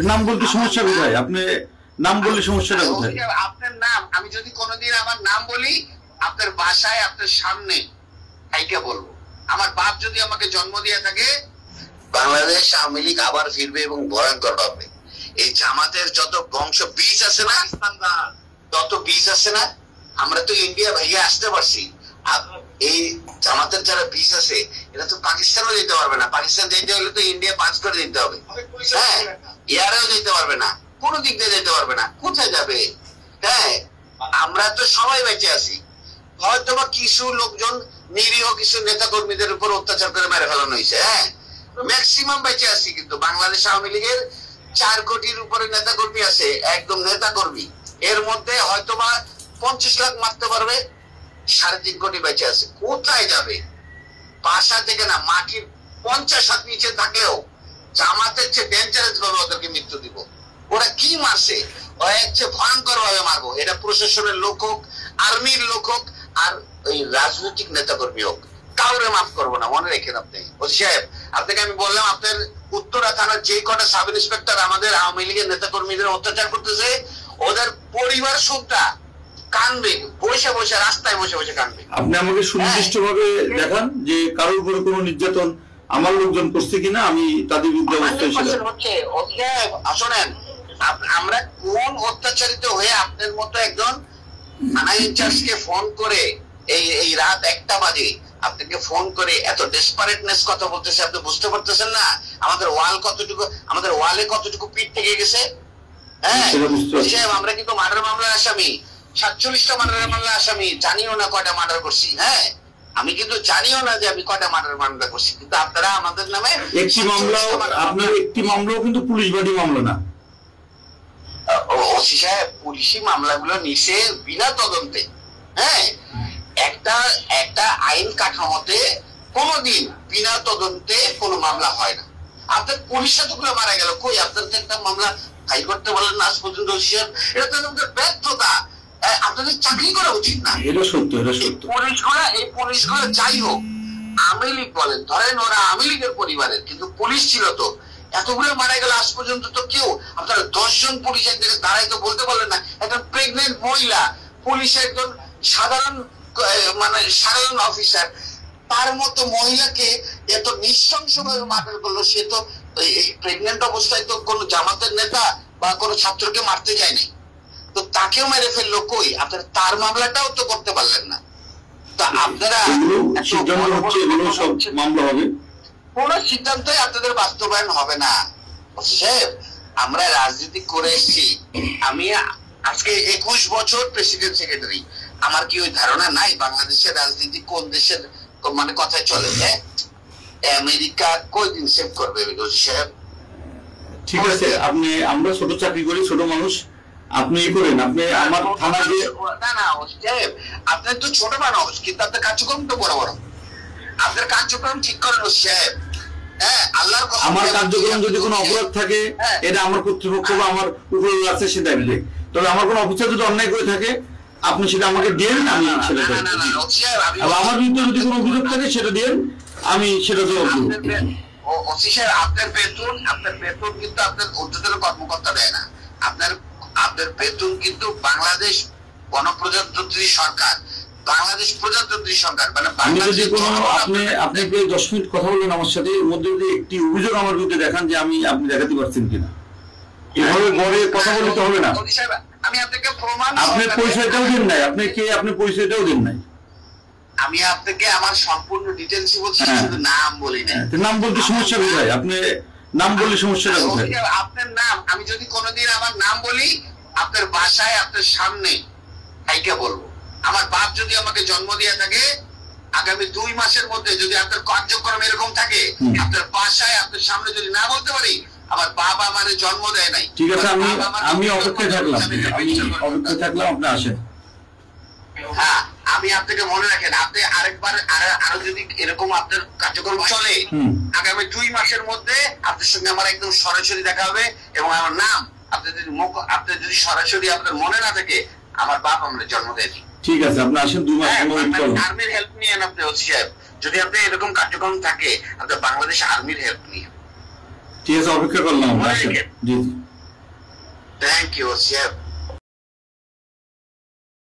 নাম বলতে সমস্যা কোথায়? আপনি নাম বললে সমস্যাটা কোথায়? আপনার নাম আমি যদি কোনোদিন আমার নাম বলি আপনার বাসায় আপনার সামনে এইটা বলবো। আমার বাপ যদি আমাকে জন্ম দিয়ে থাকে, বাংলাদেশ আওয়ামী লীগ আবার ফিরবে এবং ভয়ঙ্কর হবে। এই জামাতের যত বংশ বীজ আছে না, তত বীজ আছে না, আমরা তো ইন্ডিয়া ভেঙে আসতে পারছি। এই জামাতের যারা বীজ আছে এরা তো পাকিস্তানও যেতে পারবে না। পাকিস্তান যেতে হলে তো ইন্ডিয়া পাঁচ করে দিতে হবে, হ্যাঁ, ইয়ারেও যেতে পারবে না, কোন দিক দিয়ে যেতে পারবে না, কোথায় যাবে? হ্যাঁ, আমরা তো সবাই বেঁচে আছি। হয়তো বা কিছু লোকজন নিরীহ কিছু নেতা কর্মীদের উপর অত্যাচার করে মেরে ফেলানো হয়েছে, হ্যাঁ, ম্যাক্সিমাম বেঁচে আছি। কিন্তু বাংলাদেশ আওয়ামী লীগের 4 কোটির উপরে নেতা কর্মী আছে, একদম নেতা কর্মী। এর মধ্যে হয়তো বা 50 লাখ মারতে পারবে, 3.5 কোটি বেঁচে আছে। কোথায় যাবে? বাসা থেকে না, মাটির 50 হাত নিচে থাকলেও জামাতের চেয়ে ডেঞ্জারাস ভাবে ওদেরকে মৃত্যু দিব। ওরা কি মারছে? ওরা হচ্ছে ভয়ঙ্কর ভাবে মারবো। এটা প্রশাসনের লোক হোক, আর্মির লোক হোক, আর ওই রাজনৈতিক নেতা কর্মী হোক, কাউরে মাফ করবো না, মনে রেখেন আপনি। ওসি সাহেব, আপনাকে আমি বললাম আপনার উত্তরা থানার যে কটা সাব ইন্সপেক্টর আমাদের আওয়ামী লীগের নেতা কর্মীদের অত্যাচার করতেছে, ওদের পরিবার সুদ্ধা কানবে, বসে বসে রাস্তায় বসে বসে কানবে। আপনি আমাকে সুনির্দিষ্ট ভাবে দেখান যে কারোর উপরে কোনো নির্যাতন আমার লোকজন করছে কিনা, আমি তাদের বিরুদ্ধে অবস্থায় ছিলাম। শোনেন, আমরা কোন অত্যাচারিত হয়ে আপনার মতো একজন থানা ইনচার্জকে ফোন করে এই রাত 1টা বাজে আপনাকে ফোন করে এত ডেসপারেটনেস কথা বলতেছে, আপনি বুঝতে পারতেছেন না আমাদের ওয়ালে কতটুকু পিঠ থেকে গেছে? হ্যাঁ, আমরা কিন্তু মার্ডার মামলার আসামি, 47টা মার্ডার মামলা আসামি, জানিও না কয়টা মার্ডার করছি। হ্যাঁ, আমি কিন্তু জানিও না যে আমি কয়টা মার্ডার মামলা করছি, কিন্তু আপনারা আমাদের নামে একটি মামলা, আপনার একটি মামলাও কিন্তু পুলিশ বাদী মামলা না। ওসি সাহেব, পুলিশি মামলাগুলো নিছে বিনা তদন্তে। হ্যাঁ, একটা আইন কাঠামোতে কোনোদিন বিনা তদন্তে কোনো মামলা হয় না। আপনার পুলিশ এতগুলো মারা গেল, কই আপনার একটা মামলা ফাইল করতে বলেন না আজ পর্যন্ত? ওসি সাহেব, এটা তো আমাদের ব্যর্থতা। আপনাদের চাকরি করা উচিত না। এটা সত্য, এটা সত্য। পুলিশগুলো যাই হোক, আওয়ামী লীগ বলেন, ধরেন ওরা আওয়ামী লীগের পরিবারের, কিন্তু পুলিশ ছিল তো, এতগুলো মারা গেল আজ পর্যন্ত তো কেউ, আপনারা 10 জন পুলিশ একদিকে দাঁড়াই তো বলতে পারলেন না? একজন প্রেগনেন্ট মহিলা পুলিশের একজন সাধারণ অফিসার, তার মতো মহিলাকে এত নৃশংস ভাবে মার্ডার করলো। সে তো প্রেগনেন্ট অবস্থায় তো কোনো জামাতের নেতা বা কোনো ছাত্রকে মারতে যায় নাই, তো তাকেও মেরে ফেললো। কই আপনারা তার মামলাটাও তো করতে পারলেন না? তা আপনারা কোন সিদ্ধান্তই আপনাদের বাস্তবায়ন হবে না। আমরা রাজনীতি করে এসেছি, আমি আজকে 21 বছর প্রেসিডেন্ট সেক্রেটারি। আমার কি ওই ধারণা নাই বাংলাদেশের রাজনীতি কোন দেশের মানে কথায় চলে? আমেরিকা কয়দিন সেভ করবে? সাহেব ঠিক আছে, আমরা ছোট চাকরি করি, ছোট মানুষ, আপনি করেন, আপনি আমার থানা দিয়ে না আপনার তো ছোট মানুষ, কিন্তু আপনার কার্যক্রম তো বড় বড়। আপনার কার্যক্রম ঠিক করেন সাহেব। হ্যাঁ, আল্লাহর কসম, আমার কার্যক্রম যদি কোনো অপরাধ থাকে এটা আমার কর্তৃপক্ষ বা আমার উপরে আছে সে দেখবে। তবে আমার কোনো অফিসার যদি অন্যায় করে থাকে আপনি সেটা আমাকে দিন, আমি সেটা দেব। আমার বিরুদ্ধে যদি কোনো অভিযোগ থাকে সেটা দিন, আমি সেটা দেব। আপনার বেতন কিন্তু আপনার ঊর্ধ্বতন কর্মকর্তা দেয় না। আপনার বেতন কিন্তু বাংলাদেশ গণপ্রজাতন্ত্রী সরকার, বাংলাদেশ প্রজাতন্ত্রী সরকার, মানে আমি যদি কোনো আপনি 10 মিনিট কথা বললেন আমার সাথে, এর মধ্যে যদি একটি অভিযোগ আমার বিরুদ্ধে দেখান যে আপনি দেখাতে পারছেন কিনা, এভাবে গড়ে কথা বলতে হবে না। আমি আপনাকে প্রমাণ, আপনি পরিচয়টাও দেন নাই, আপনি পরিচয়টাও দেন নাই। আমি আপনাকে আমার সম্পূর্ণ ডিটেইলস বলছি, শুধু নাম বলি না। নাম বলতে সমস্যা কোথায়? আপনি নাম বললে সমস্যাটা কোথায়? আপনার নাম আমি যদি কোনোদিন আমার নাম বলি আপনার বাসায় আপনার সামনে এইটা বলবো। আমার বাপ যদি আমাকে জন্ম দিয়ে থাকে, আগামী 2 মাসের মধ্যে যদি আপনার কার্যক্রম এরকম থাকে, আপনার বাসায় আপনার সামনে যদি না বলতে পারি আমার বাবা আমারে জন্ম দেয় নাই। ঠিক আছে, আমি অপেক্ষায় থাকলাম, আপনি আসেন। হ্যাঁ, আমি আপনাকে মনে রাখেন, আপনি আরেকবার আরো যদি এরকম আপনার কার্যক্রম চলে, আগামী 2 মাসের মধ্যে আপনার সঙ্গে আমার একদম সরাসরি দেখা হবে। এবং আমার নাম আপনি যদি সরাসরি আপনার মনে না থাকে, আমার বাপ আমাদের জন্ম দেয়নি। ঠিক আছে, আপনি আসেন, 2 মাস আর্মির হেল্প নিয়েন আপনি ওসি সাহেব। যদি আপনি এরকম কার্যক্রম থাকে, আপনার বাংলাদেশ আর্মির হেল্প নিয়ে ঠিক আছে, অপেক্ষা করলাম আমরা। মনে রেখেন। জি জি। থ্যাংক ইউ ওসি সাহেব।